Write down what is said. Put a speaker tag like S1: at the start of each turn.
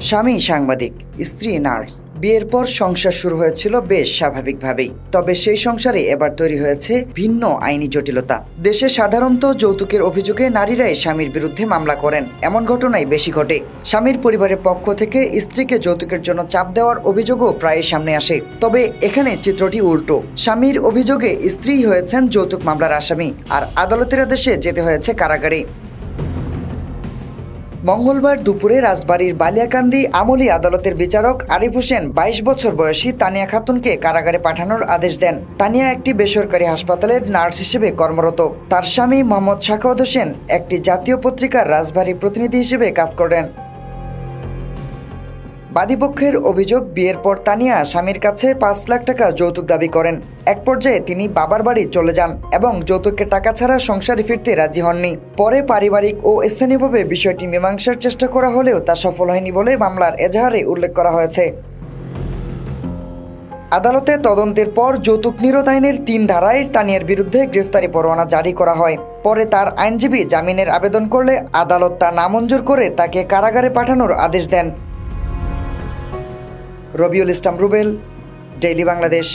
S1: স্বামী সাংবাদিক, স্ত্রী নার্স। বিয়ের পর সংসার শুরু হয়েছিল বেশ স্বাভাবিকভাবেই। তবে সেই সংসারে এবার তৈরি হয়েছে ভিন্ন আইনি জটিলতা। দেশে সাধারণত যৌতুকের অভিযোগে নারীরাই স্বামীর বিরুদ্ধে মামলা করেন, এমন ঘটনাই বেশি ঘটে। স্বামীর পরিবারের পক্ষ থেকে স্ত্রীকে যৌতুকের জন্য চাপ দেওয়ার অভিযোগও প্রায় সামনে আসে। তবে এখানে চিত্রটি উল্টো। স্বামীর অভিযোগে স্ত্রী হয়েছেন যৌতুক মামলার আসামি, আর আদালতের আদেশে যেতে হয়েছে কারাগারে। মঙ্গলবার দুপুরে রাজবাড়ীর বালিয়াকান্দি আমলি আদালতের বিচারক আরিফ হোসেন ২২ বছর বয়সী তানিয়া খাতুনকে কারাগারে পাঠানোর আদেশ দেন। তানিয়া একটি বেসরকারি হাসপাতালের নার্স হিসেবে কর্মরত। তার স্বামী মোহাম্মদ সাখাওয়াত হোসেন একটি জাতীয় পত্রিকার রাজবাড়ী প্রতিনিধি হিসেবে কাজ করেন। বাদীপক্ষের অভিযোগ, বিয়ের পর তানিয়া স্বামীর কাছে ৫ লাখ টাকা যৌতুক দাবি করেন। এক পর্যায়ে তিনি বাবার বাড়ি চলে যান এবং যৌতুকের টাকা ছাড়া সংসারে ফিরতে রাজি হননি। পরে পারিবারিক ও স্থানীয়ভাবে বিষয়টি মীমাংসার চেষ্টা করা হলেও তা সফল হয়নি বলে মামলার এজাহারে উল্লেখ করা হয়েছে। আদালতে তদন্তের পর যৌতুক নিরোধ আইনের ৩ ধারায় তানিয়ার বিরুদ্ধে গ্রেফতারি পরোয়ানা জারি করা হয়। পরে তার আইনজীবী জামিনের আবেদন করলে আদালত তা নামঞ্জুর করে তাকে কারাগারে পাঠানোর আদেশ দেন। রবিউল ইসলাম রুবেল, ডেইলি বাংলাদেশ।